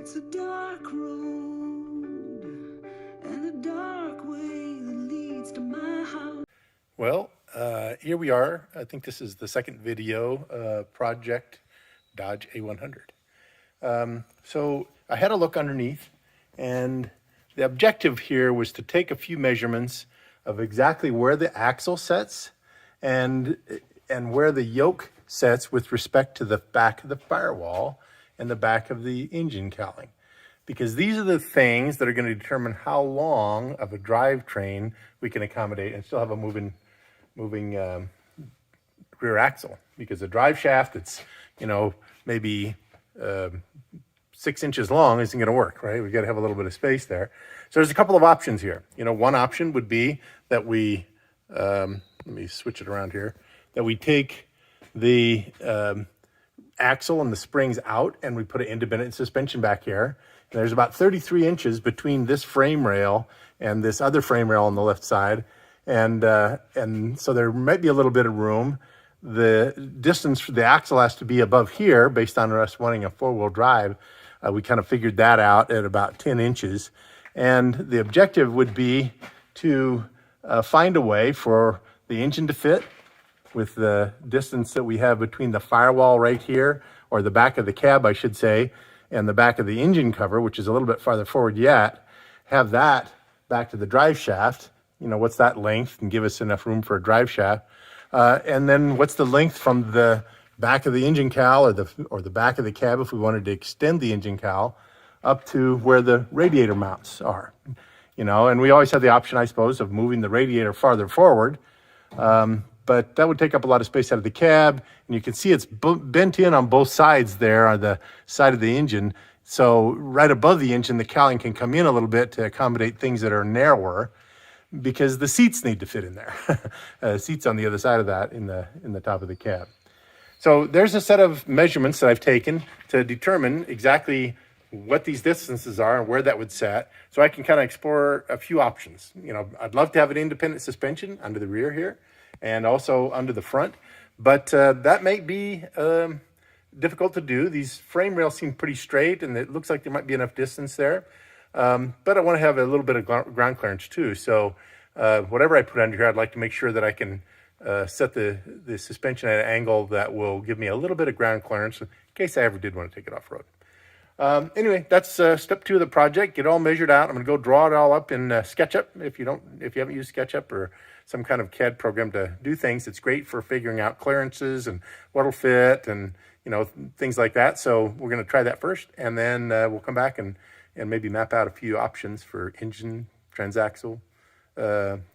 It's a dark road and a dark way that leads to my house. Well, here we are. I think this is the second video, Project Dodge A100. So I had a look underneath, and the objective here was to take a few measurements of exactly where the axle sets and where the yoke sets with respect to the back of the firewall and the back of the engine cowling. Because these are the things that are going to determine how long of a drivetrain we can accommodate and still have a moving rear axle. Because a drive shaft that's, maybe 6 inches long isn't going to work, right? We've got to have a little bit of space there. So there's a couple of options here. One option would be that we, let me switch it around here, that we take the axle and the springs out and we put an independent suspension back here. And there's about 33 inches between this frame rail and this other frame rail on the left side. And so there might be a little bit of room. The distance for the axle has to be above here based on us wanting a four-wheel drive. We kind of figured that out at about 10 inches. And the objective would be to find a way for the engine to fit with the distance that we have between the firewall right here, or the back of the cab, I should say, and the back of the engine cover, which is a little bit farther forward yet, have that back to the drive shaft. What's that length, and give us enough room for a drive shaft. And then what's the length from the back of the engine cowl or the back of the cab if we wanted to extend the engine cowl up to where the radiator mounts are. And we always have the option, I suppose, of moving the radiator farther forward. But that would take up a lot of space out of the cab. And you can see it's bent in on both sides there on the side of the engine. So right above the engine, the cowling can come in a little bit to accommodate things that are narrower, because the seats need to fit in there. Seats on the other side of that in the top of the cab. So there's a set of measurements that I've taken to determine exactly what these distances are and where that would set, so I can kind of explore a few options. I'd love to have an independent suspension under the rear here and also under the front, but that might be difficult to do. These frame rails seem pretty straight, and it looks like there might be enough distance there. But I want to have a little bit of ground clearance too. So whatever I put under here, I'd like to make sure that I can set the suspension at an angle that will give me a little bit of ground clearance in case I ever did want to take it off-road. Anyway, that's step 2 of the project. Get it all measured out. I'm going to go draw it all up in SketchUp. If you haven't used SketchUp or some kind of CAD program to do things, it's great for figuring out clearances and what'll fit and things like that. So we're going to try that first, and then we'll come back and maybe map out a few options for engine, transaxle,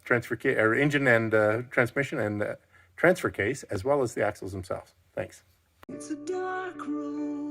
transfer case, or engine and transmission and transfer case, as well as the axles themselves. Thanks. It's a dark road.